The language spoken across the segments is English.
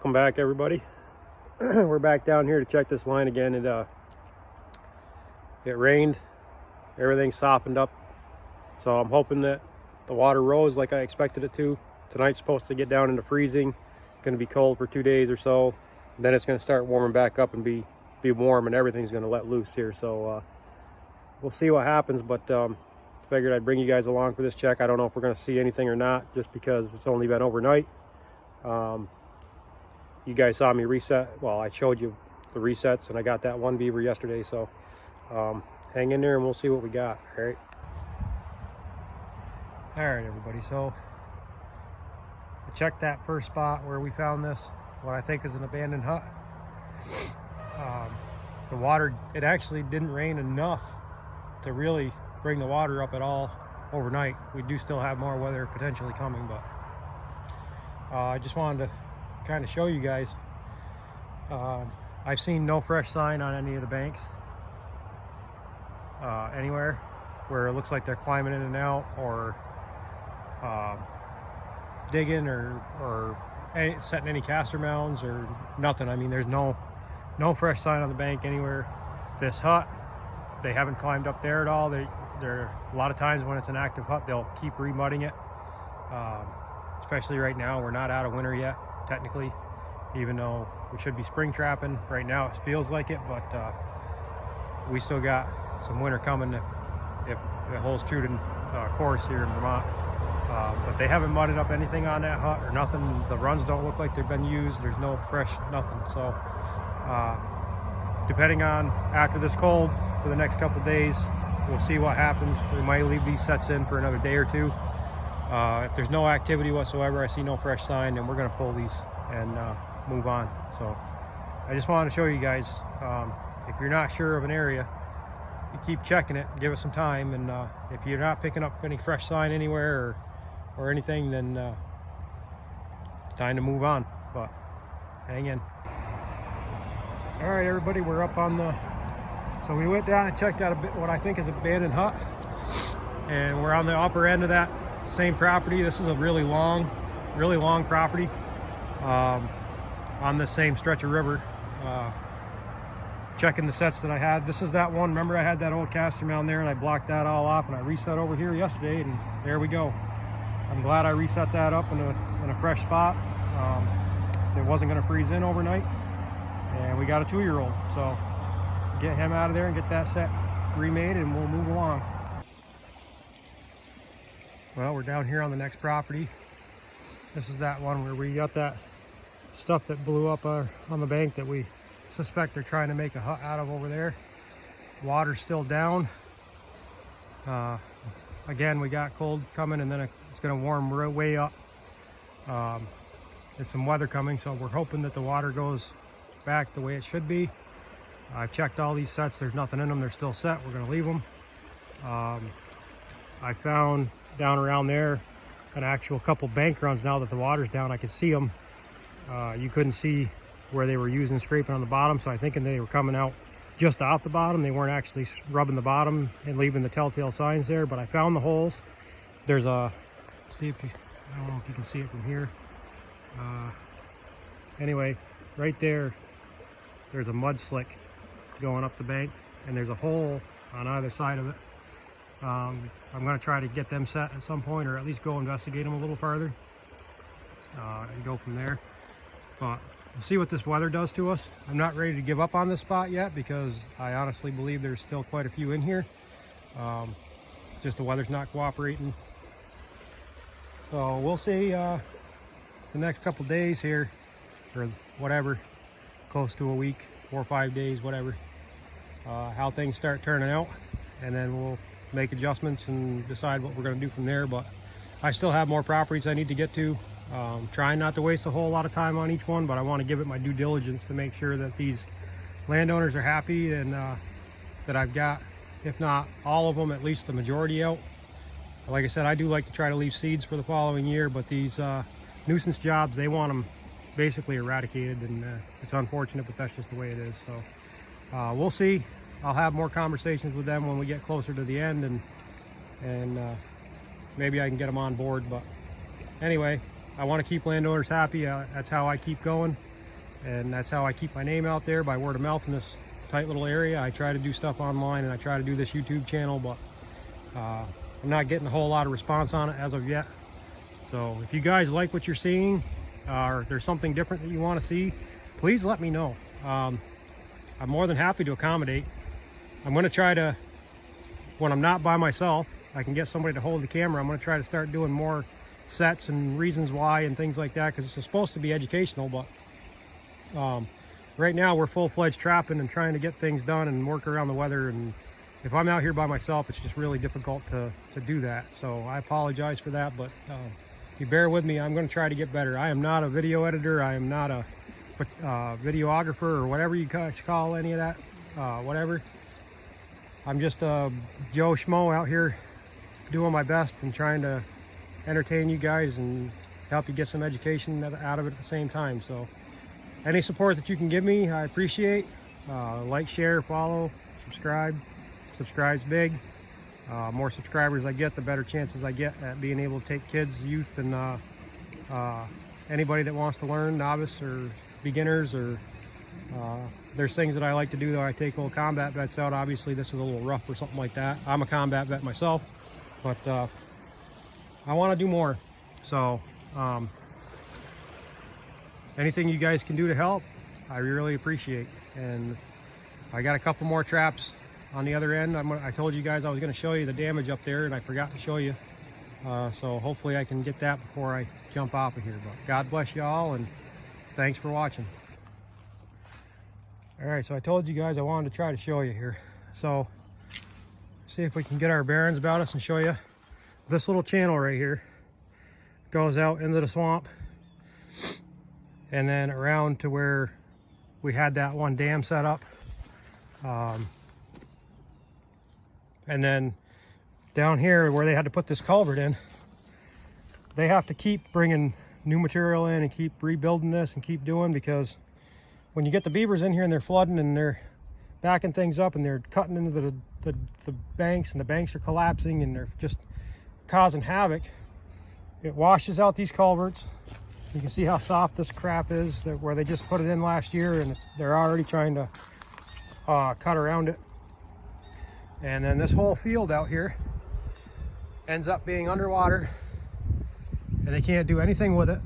Welcome back, everybody. We're back down here to check this line again. It rained, everything softened up, so I'm hoping that the water rose like I expected it to. Tonight's supposed to get down into freezing. It's going to be cold for 2 days or so, then it's going to start warming back up and be warm, and everything's going to let loose here. So we'll see what happens, but figured I'd bring you guys along for this check. I don't know if we're going to see anything or not, just because it's only been overnight. You guys saw me reset. Well, I showed you the resets, and I got that one beaver yesterday, so hang in there and we'll see what we got. All right, everybody, so I checked that first spot where we found this, what I think is an abandoned hut. The water, it actually didn't rain enough to really bring the water up at all overnight. We do still have more weather potentially coming, but I just wanted to kind of show you guys. I've seen no fresh sign on any of the banks anywhere where it looks like they're climbing in and out, or digging, or setting any castor mounds or nothing. I mean, there's no fresh sign on the bank anywhere. This hut, they haven't climbed up there at all. They're a lot of times when it's an active hut, they'll keep remudding it. Especially right now, we're not out of winter yet, technically, even though we should be spring trapping. Right now it feels like it, but we still got some winter coming if it holds true to course here in Vermont. But they haven't mudded up anything on that hut or nothing. The runs don't look like they've been used. There's no fresh nothing. So depending on after this cold for the next couple days, we'll see what happens. We might leave these sets in for another day or two. If there's no activity whatsoever, I see no fresh sign, then we're going to pull these and move on. So I just wanted to show you guys, if you're not sure of an area, you keep checking it, give it some time, and if you're not picking up any fresh sign anywhere or anything, then it's time to move on. But hang in. All right, everybody, we're up on so we went down and checked out what I think is an abandoned hut, and we're on the upper end of that same property. This is a really long property on this same stretch of river. Checking the sets that I had. This is that one. Remember, I had that old castor mound there and I blocked that all off, and I reset over here yesterday, and there we go. I'm glad I reset that up in a fresh spot. It wasn't going to freeze in overnight, and we got a 2-year-old, so get him out of there and get that set remade, and we'll move along. Well, we're down here on the next property. This is that one where we got that stuff that blew up on the bank that we suspect they're trying to make a hut out of over there. Water's still down. Again, we got cold coming, and then it's going to warm way up. There's some weather coming, so we're hoping that the water goes back the way it should be. I've checked all these sets. There's nothing in them. They're still set. We're going to leave them. I found down around there an actual couple bank runs. Now that the water's down, I could see them. You couldn't see where they were using scraping on the bottom, so I think they were coming out just off the bottom. They weren't actually rubbing the bottom and leaving the telltale signs there, but I found the holes. There's I don't know if you can see it from here. Anyway, right there's a mud slick going up the bank, and there's a hole on either side of it. I'm going to try to get them set at some point, or at least go investigate them a little farther and go from there. But we'll see what this weather does to us. I'm not ready to give up on this spot yet, because I honestly believe there's still quite a few in here. Just the weather's not cooperating. So we'll see the next couple days here, or whatever, close to a week, 4 or 5 days, whatever, how things start turning out, and then we'll make adjustments and decide what we're going to do from there. But I still have more properties I need to get to. Trying not to waste a whole lot of time on each one, but I want to give it my due diligence to make sure that these landowners are happy, and that I've got, if not all of them, at least the majority out. Like I said, I do like to try to leave seeds for the following year, but these nuisance jobs, they want them basically eradicated, and it's unfortunate, but that's just the way it is. So we'll see. I'll have more conversations with them when we get closer to the end, and maybe I can get them on board. But anyway, I want to keep landowners happy. That's how I keep going. and that's how I keep my name out there, by word of mouth in this tight little area. I try to do stuff online, and I try to do this YouTube channel, but I'm not getting a whole lot of response on it as of yet. So if you guys like what you're seeing, or if there's something different that you want to see, please let me know. I'm more than happy to accommodate. I'm going to try to, when I'm not by myself, I can get somebody to hold the camera. I'm going to try to start doing more sets and reasons why and things like that, because it's supposed to be educational, but right now we're full-fledged trapping and trying to get things done and work around the weather, and if I'm out here by myself, it's just really difficult to do that. So I apologize for that, but you bear with me. I'm going to try to get better. I am not a video editor. I am not a videographer or whatever you guys call any of that, whatever. I'm just a Joe Schmo out here doing my best and trying to entertain you guys and help you get some education out of it at the same time. So any support that you can give me, I appreciate. Like, share, follow, subscribe. Subscribe's big. More subscribers I get, the better chances I get at being able to take kids, youth, and anybody that wants to learn, novice or beginners, or there's things that I like to do, though. I take little combat vets out. Obviously this is a little rough or something like that. I'm a combat vet myself, but I want to do more. So anything you guys can do to help, I really appreciate. And I got a couple more traps on the other end. I told you guys I was going to show you the damage up there, and I forgot to show you. So hopefully I can get that before I jump off of here. But God bless you all, and thanks for watching. All right, so I told you guys I wanted to try to show you here. So see if we can get our bearings about us and show you. This little channel right here goes out into the swamp and then around to where we had that one dam set up. And then down here where they had to put this culvert in, they have to keep bringing new material in and keep rebuilding this and keep doing, because when you get the beavers in here and they're flooding and they're backing things up and they're cutting into the banks, and the banks are collapsing and they're just causing havoc, it washes out these culverts. You can see how soft this crap is, where they just put it in last year, and they're already trying to cut around it. And then this whole field out here ends up being underwater, and they can't do anything with it,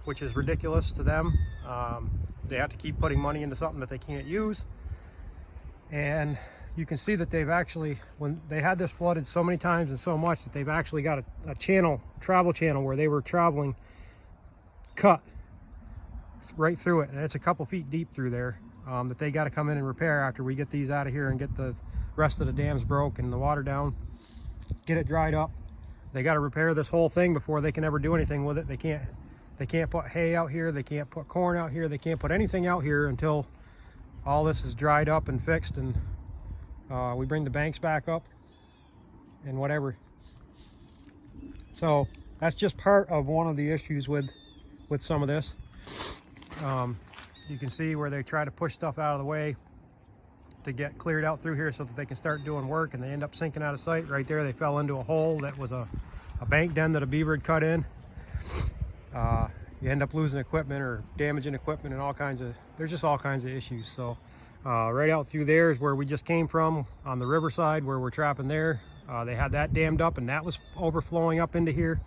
which is ridiculous to them. They have to keep putting money into something that they can't use. And you can see that they've actually, when they had this flooded so many times and so much, that they've actually got a travel channel where they were traveling, cut right through it, and it's a couple feet deep through there, that they got to come in and repair after we get these out of here and get the rest of the dams broke and the water down, get it dried up. They got to repair this whole thing before they can ever do anything with it. They can't put hay out here, they can't put corn out here, they can't put anything out here until all this is dried up and fixed, and we bring the banks back up and whatever. So that's just part of one of the issues with some of this. You can see where they try to push stuff out of the way to get cleared out through here so that they can start doing work, and they end up sinking out of sight. Right there, they fell into a hole that was a bank den that a beaver had cut in. You end up losing equipment or damaging equipment, and there's just all kinds of issues. So right out through there is where we just came from on the riverside where we're trapping there. They had that dammed up, and that was overflowing up into here.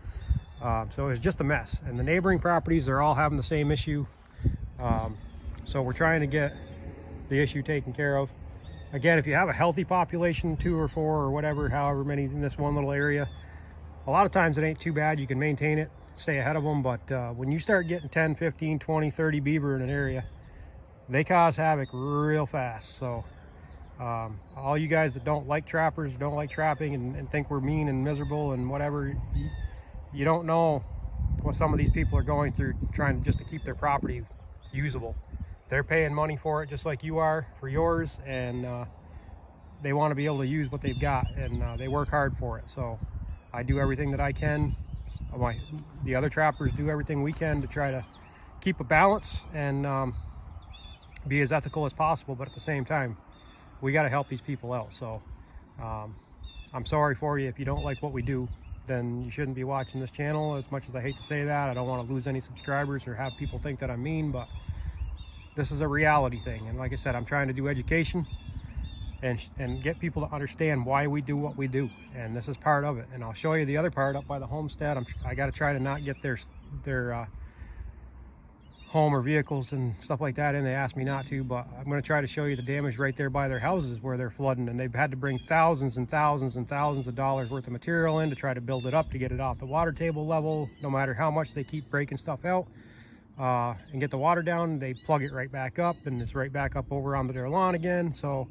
So it was just a mess, and the neighboring properties are all having the same issue. So we're trying to get the issue taken care of. Again, if you have a healthy population, 2 or 4 or whatever, however many in this one little area, a lot of times it ain't too bad. You can maintain it, stay ahead of them. But when you start getting 10, 15, 20, 30 beaver in an area, they cause havoc real fast. So all you guys that don't like trappers, don't like trapping, and think we're mean and miserable and whatever, you don't know what some of these people are going through trying just to keep their property usable. They're paying money for it just like you are for yours, and they want to be able to use what they've got, and they work hard for it. So I do everything that I can. The other trappers do everything we can to try to keep a balance and be as ethical as possible, but at the same time we got to help these people out. So I'm sorry for you if you don't like what we do. then you shouldn't be watching this channel. As much as I hate to say that, I don't want to lose any subscribers or have people think that I'm mean, but this is a reality thing. And like I said, I'm trying to do education and get people to understand why we do what we do, and this is part of it. And I'll show you the other part up by the homestead. I got to try to not get their home or vehicles and stuff like that in. They asked me not to, but I'm going to try to show you the damage right there by their houses where they're flooding, and they've had to bring thousands and thousands and thousands of dollars worth of material in to try to build it up, to get it off the water table level. No matter how much they keep breaking stuff out and get the water down, they plug it right back up, and it's right back up over onto their lawn again. So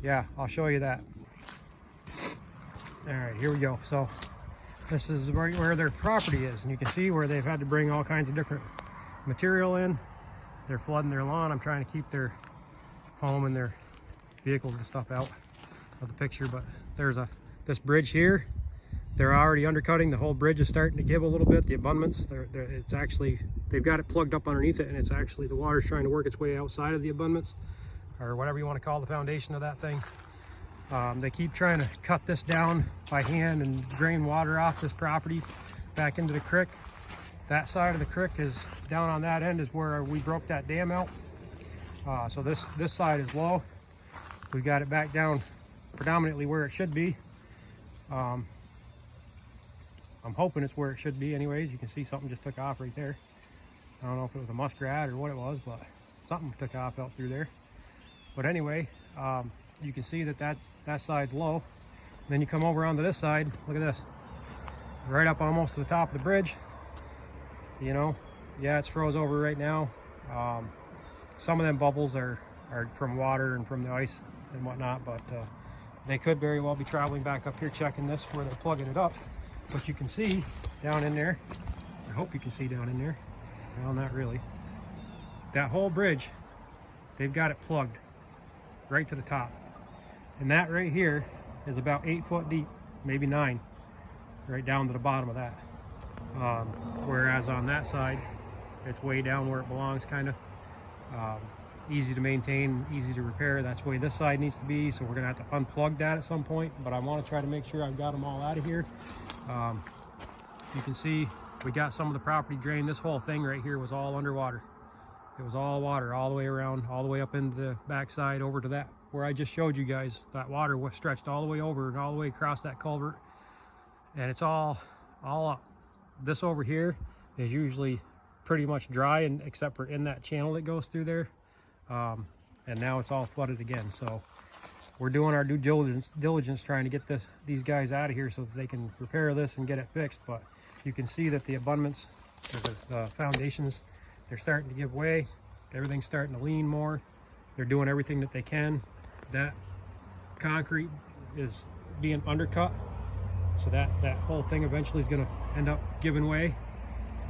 yeah, I'll show you that. All right, here we go. So this is right where their property is, and you can see where they've had to bring all kinds of different material in. They're flooding their lawn. I'm trying to keep their home and their vehicles and stuff out of the picture, but there's this bridge here. They're already undercutting. The whole bridge is starting to give a little bit. The abundance, it's actually, they've got it plugged up underneath it, and it's actually, the water's trying to work its way outside of the abundance, or whatever you want to call the foundation of that thing. They keep trying to cut this down by hand and drain water off this property back into the creek. That side of the creek is down on that end is where we broke that dam out. So this side is low. We got it back down predominantly where it should be. I'm hoping it's where it should be anyways. You can see something just took off right there. I don't know if it was a muskrat or what it was, but something took off out through there. But anyway, you can see that side's low. Then you come over onto this side. Look at this, right up almost to the top of the bridge. You know, yeah, it's froze over right now. Some of them bubbles are from water and from the ice and whatnot, but they could very well be traveling back up here checking this where they're plugging it up. But you can see down in there, I hope you can see down in there, well, not really, that whole bridge, they've got it plugged right to the top. And that right here is about 8 foot deep, maybe 9, right down to the bottom of that. Whereas on that side, it's way down where it belongs, kind of. Easy to maintain, easy to repair. That's the way this side needs to be. So we're gonna have to unplug that at some point, but I want to try to make sure I've got them all out of here. You can see we got some of the property drained. This whole thing right here was all underwater. It was all water all the way around, all the way up into the backside over to that where I just showed you guys. That water was stretched all the way over and all the way across that culvert, and it's all up. This over here is usually pretty much dry, and except for in that channel that goes through there, and now it's all flooded again. So we're doing our due diligence trying to get these guys out of here so that they can repair this and get it fixed. But you can see that the abundance, the foundations, they're starting to give way. Everything's starting to lean more. They're doing everything that they can. That concrete is being undercut, so that whole thing eventually is going to end up giving way,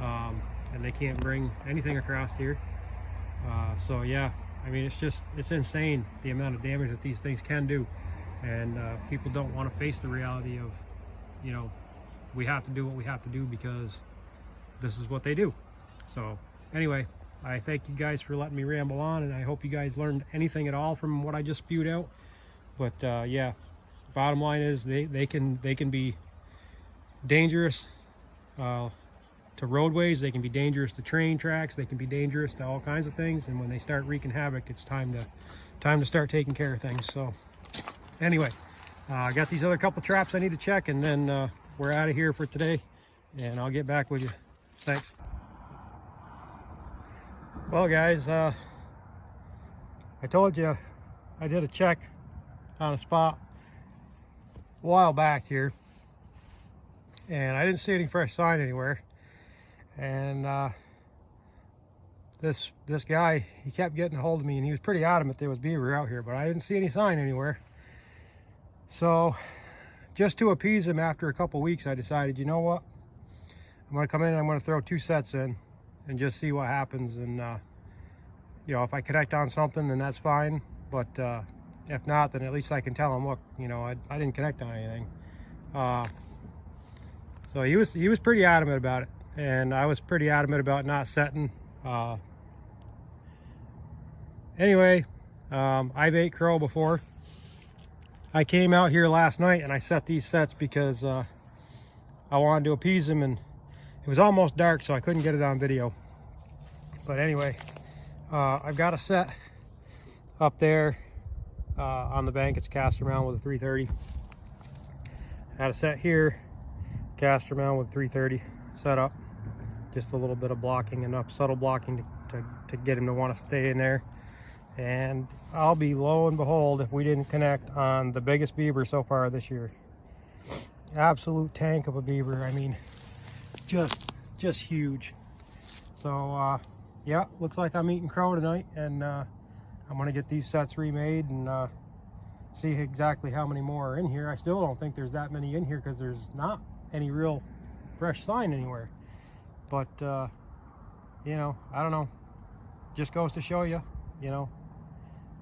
and they can't bring anything across here. So yeah, I mean, it's insane the amount of damage that these things can do, and people don't want to face the reality of, you know, we have to do what we have to do because this is what they do. So anyway, I thank you guys for letting me ramble on, and I hope you guys learned anything at all from what I just spewed out. But yeah, bottom line is they can be dangerous to roadways. They can be dangerous to train tracks. They can be dangerous to all kinds of things. And when they start wreaking havoc, it's time to start taking care of things. So anyway, I got these other couple traps I need to check, and then we're out of here for today, and I'll get back with you. Thanks. Well guys, I told you I did a check on a spot a while back here, and I didn't see any fresh sign anywhere. And this guy, he kept getting a hold of me, and he was pretty adamant there was beaver out here, but I didn't see any sign anywhere. So just to appease him, after a couple weeks, I decided, you know what, I'm going to come in and I'm going to throw 2 sets in and just see what happens. And you know, if I connect on something, then that's fine, but if not, then at least I can tell him, look, you know, I didn't connect on anything. So he was pretty adamant about it, and I was pretty adamant about not setting. Anyway, I've ate crow before. I came out here last night and I set these sets because I wanted to appease him, and it was almost dark, so I couldn't get it on video. But anyway, I've got a set up there on the bank. It's cast around with a 330. Had a set here, cast around with 330 set up. Just a little bit of blocking, enough subtle blocking to get him to want to stay in there. And I'll be lo and behold if we didn't connect on the biggest beaver so far this year. Absolute tank of a beaver. I mean, just huge. So yeah, looks like I'm eating crow tonight, and I'm gonna get these sets remade and see exactly how many more are in here. I still don't think there's that many in here because there's not any real fresh sign anywhere. But you know, I don't know, just goes to show you, you know,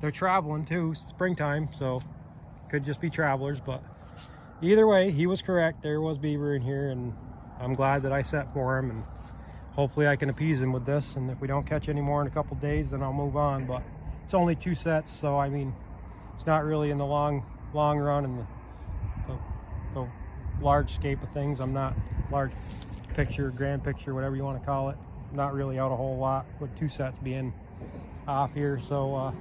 they're traveling too, springtime, so could just be travelers. But either way, he was correct. There was beaver in here, and I'm glad that I set for him, and hopefully I can appease him with this. And if we don't catch any more in a couple days, then I'll move on. But it's only 2 sets, so I mean, it's not really in the long run and the large scape of things. I'm not large picture, grand picture, whatever you want to call it, not really out a whole lot with 2 sets being off here. So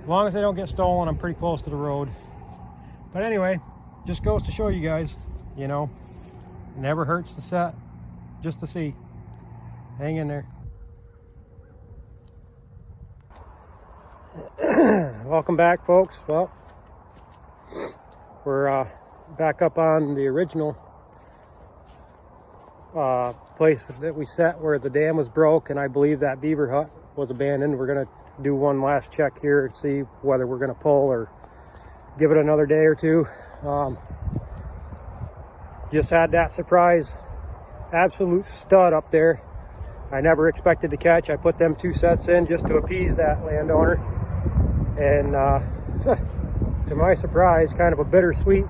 as long as they don't get stolen, I'm pretty close to the road. But anyway, just goes to show you guys, you know, it never hurts to set just to see. Hang in there. Welcome back, folks. Well, we're back up on the original place that we set where the dam was broke, and I believe that beaver hut was abandoned. We're gonna do one last check here and see whether we're gonna pull or give it another day or two. Just had that surprise absolute stud up there. I never expected to catch. I put them 2 sets in just to appease that landowner, and to my surprise, kind of a bittersweet,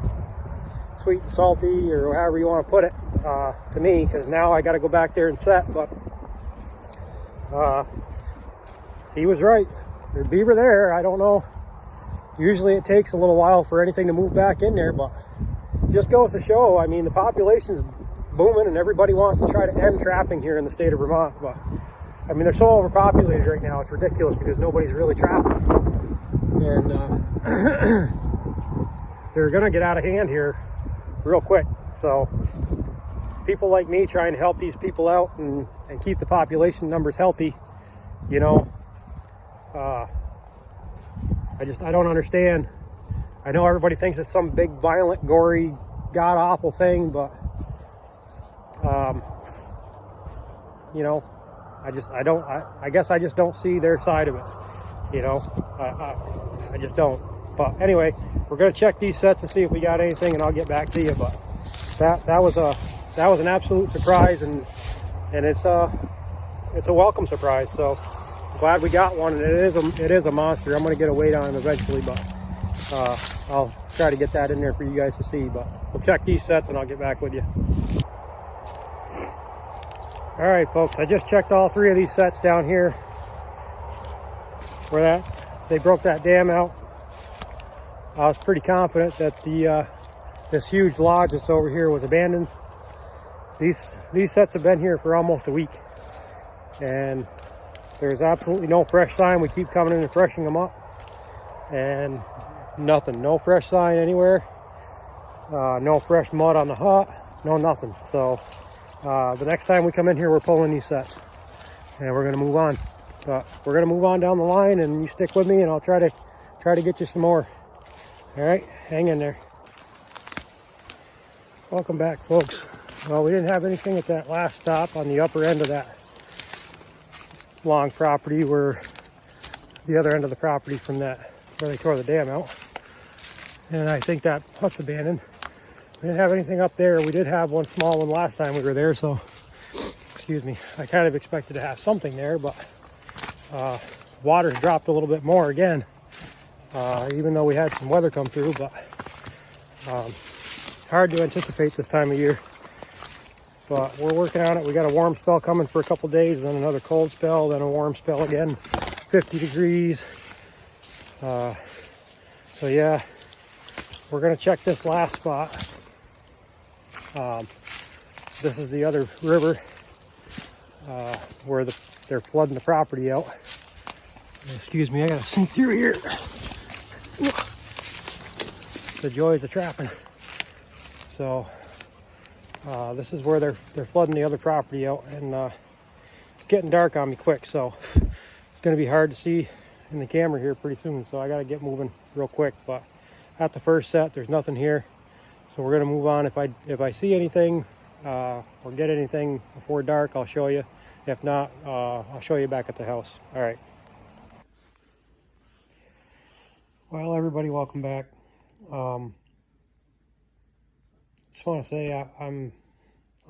sweet and salty, or however you want to put it, to me, because now I got to go back there and set. But he was right. There's beaver there. I don't know. Usually it takes a little while for anything to move back in there, but just goes to show, I mean, the population's booming and everybody wants to try to end trapping here in the state of Vermont. But I mean, they're so overpopulated right now, it's ridiculous because nobody's really trapping. And they're gonna get out of hand here real quick. So people like me trying to help these people out and keep the population numbers healthy, you know, I don't understand. I know everybody thinks it's some big, violent, gory, god-awful thing, but you know, I guess I just don't see their side of it, you know. I just don't. But anyway, we're gonna check these sets and see if we got anything, and I'll get back to you. But that was an absolute surprise, and it's a welcome surprise. So glad we got one, and it is a monster. I'm gonna get a weight on him eventually, but I'll try to get that in there for you guys to see. But we'll check these sets and I'll get back with you. All right, folks, I just checked all 3 of these sets down here where they broke that dam out. I was pretty confident that this huge lodge that's over here was abandoned. These sets have been here for almost a week, and there's absolutely no fresh sign. We keep coming in and freshening them up, and nothing. No fresh sign anywhere. No fresh mud on the hut. No nothing. So the next time we come in here, we're pulling these sets, and we're gonna move on. But we're gonna move on down the line, and you stick with me, and I'll try to get you some more. All right, hang in there. Welcome back, folks. Well, we didn't have anything at that last stop on the upper end of that long property, where the other end of the property from that where they tore the dam out, and I think that hut's abandoned. We didn't have anything up there. We did have one small one last time we were there, so excuse me, I kind of expected to have something there, but water's dropped a little bit more again, even though we had some weather come through. But hard to anticipate this time of year, but we're working on it. We got a warm spell coming for a couple days, then another cold spell, then a warm spell again, 50 degrees. So yeah, we're gonna check this last spot. This is the other river where they're flooding the property out. Excuse me, I gotta sneak through here. The joys of trapping. So this is where they're flooding the other property out, and it's getting dark on me quick, so it's going to be hard to see in the camera here pretty soon. So I got to get moving real quick. But at the first set, there's nothing here, so we're going to move on. If I see anything or get anything before dark, I'll show you. If not, I'll show you back at the house. All right. Well, everybody, welcome back. Just want to say I'm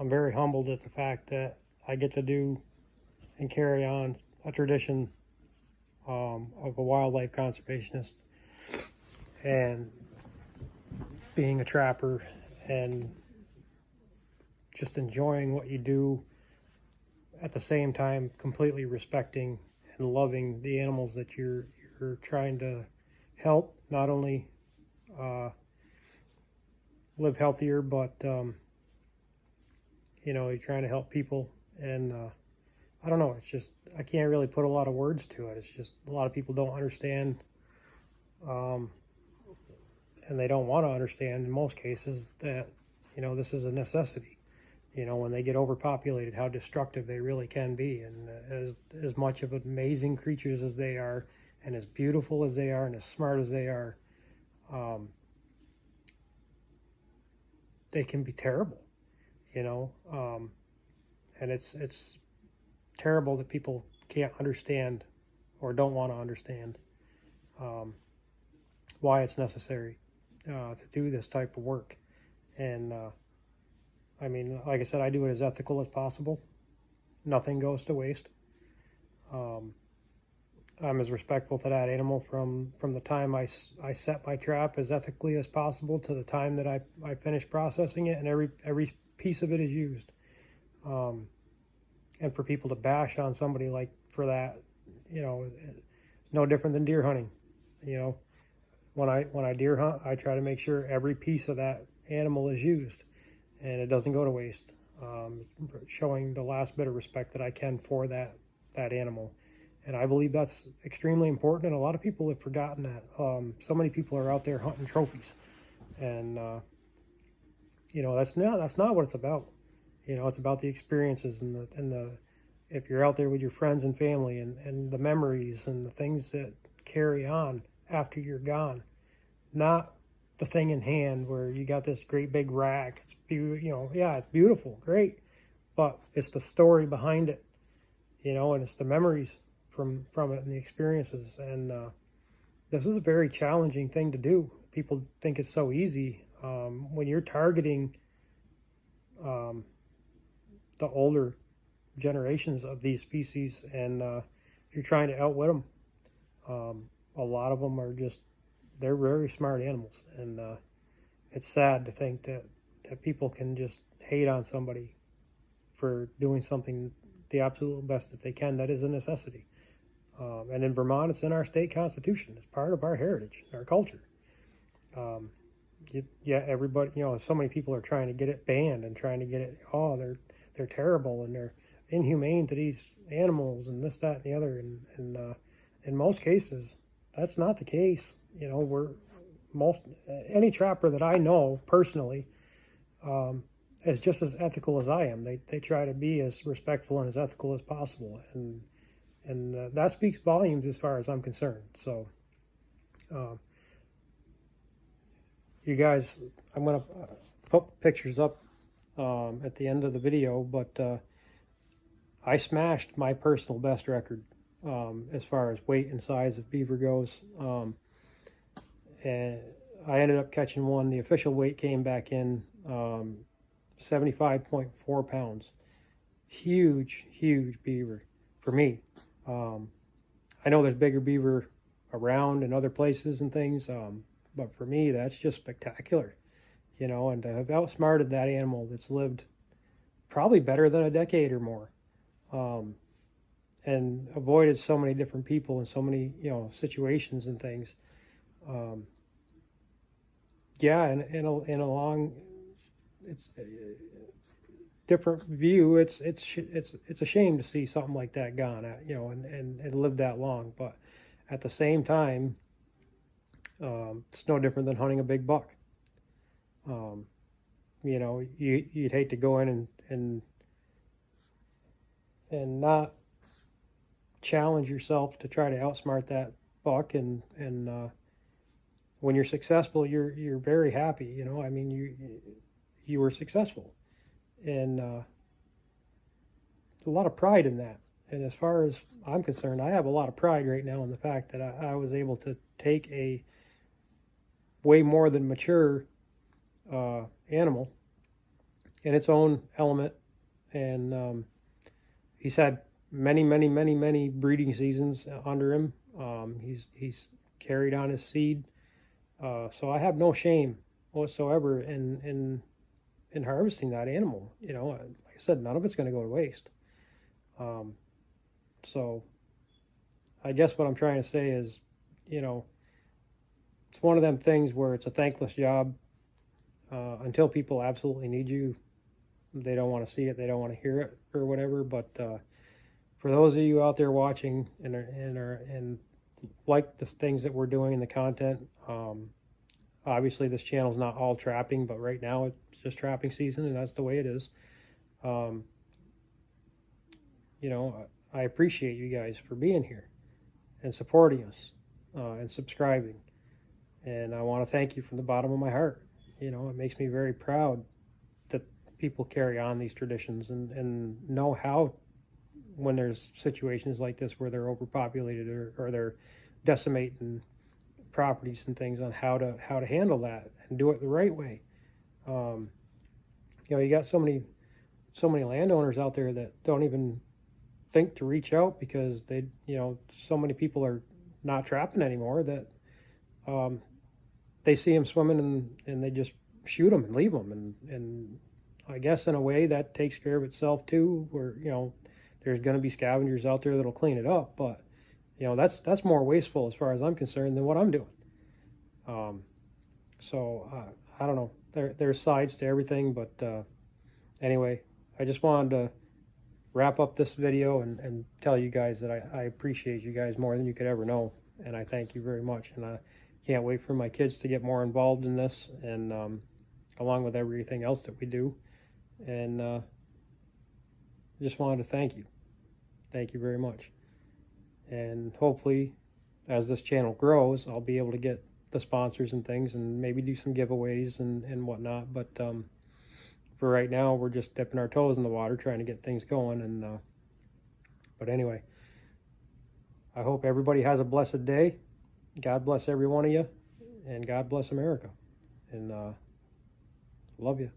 very humbled at the fact that I get to do and carry on a tradition of a wildlife conservationist and being a trapper and just enjoying what you do, at the same time completely respecting and loving the animals that you're trying to help, not only live healthier, but you know, you're trying to help people. And I don't know, it's just, I can't really put a lot of words to it. It's just a lot of people don't understand, and they don't want to understand in most cases that, you know, this is a necessity. You know, when they get overpopulated, how destructive they really can be. And as much of amazing creatures as they are, and as beautiful as they are, and as smart as they are, they can be terrible, you know. And it's terrible that people can't understand or don't want to understand why it's necessary to do this type of work. And I mean, like I said, I do it as ethical as possible. Nothing goes to waste. I'm as respectful to that animal from the time I set my trap as ethically as possible to the time that I finish processing it, and every piece of it is used. And for people to bash on somebody like for that, you know, it's no different than deer hunting. You know, when I deer hunt, I try to make sure every piece of that animal is used and it doesn't go to waste. Showing the last bit of respect that I can for that animal. And I believe that's extremely important, and a lot of people have forgotten that. So many people are out there hunting trophies, and you know, that's not what it's about. You know, it's about the experiences and the if you're out there with your friends and family, and the memories and the things that carry on after you're gone, not the thing in hand where you got this great big rack. It's you know, yeah, it's beautiful, great, but it's the story behind it, you know, and it's the memories from it and the experiences. And this is a very challenging thing to do. People think it's so easy. When you're targeting the older generations of these species, and you're trying to outwit them, a lot of them are just, they're very smart animals. And it's sad to think that people can just hate on somebody for doing something the absolute best that they can. That is a necessity. And in Vermont, it's in our state constitution. It's part of our heritage, our culture. Yeah, everybody, you know, so many people are trying to get it banned and trying to get it, oh, they're terrible and they're inhumane to these animals and this, that, and the other. And in most cases, that's not the case. You know, any trapper that I know personally is just as ethical as I am. They try to be as respectful and as ethical as possible. And that speaks volumes as far as I'm concerned. So, you guys, I'm going to put pictures up at the end of the video, but I smashed my personal best record as far as weight and size of beaver goes. And I ended up catching one. The official weight came back in 75.4 pounds. Huge, huge beaver for me. I know there's bigger beaver around in other places and things, but for me, that's just spectacular, you know. And to have outsmarted that animal that's lived probably better than a decade or more, and avoided so many different people and so many, you know, situations and things. Yeah, and in a long, different view, it's a shame to see something like that gone, you know, and lived that long. But at the same time, it's no different than hunting a big buck. You know, you'd hate to go in and not challenge yourself to try to outsmart that buck, and when you're successful, you're very happy. You know, I mean, you were successful, and a lot of pride in that. And as far as I'm concerned, I have a lot of pride right now in the fact that I was able to take a way more than mature animal in its own element, and he's had many breeding seasons under him. He's carried on his seed, so I have no shame whatsoever in harvesting that animal. You know, like I said, none of it's going to go to waste. So I guess what I'm trying to say is, you know, it's one of them things where it's a thankless job. Until people absolutely need you, they don't want to see it, they don't want to hear it, or whatever. But for those of you out there watching and like the things that we're doing in the content, obviously this channel is not all trapping, but right now it's just trapping season, and that's the way it is. You know, I appreciate you guys for being here and supporting us and subscribing, and I want to thank you from the bottom of my heart. You know, it makes me very proud that people carry on these traditions and know how, when there's situations like this where they're overpopulated or they're decimating properties and things, on how to handle that and do it the right way. You know, you got so many landowners out there that don't even think to reach out because they, you know, so many people are not trapping anymore that they see them swimming and they just shoot them and leave them, and I guess in a way that takes care of itself too, where, you know, there's going to be scavengers out there that'll clean it up, but you know, that's more wasteful as far as I'm concerned than what I'm doing. So I don't know, there's sides to everything, but anyway, I just wanted to wrap up this video and tell you guys that I appreciate you guys more than you could ever know, and I thank you very much, and I can't wait for my kids to get more involved in this, and along with everything else that we do. And just wanted to thank you very much, and hopefully as this channel grows, I'll be able to get the sponsors and things and maybe do some giveaways and whatnot. But for right now, we're just dipping our toes in the water trying to get things going. And but anyway, I hope everybody has a blessed day. God bless every one of you, and God bless America, and love you.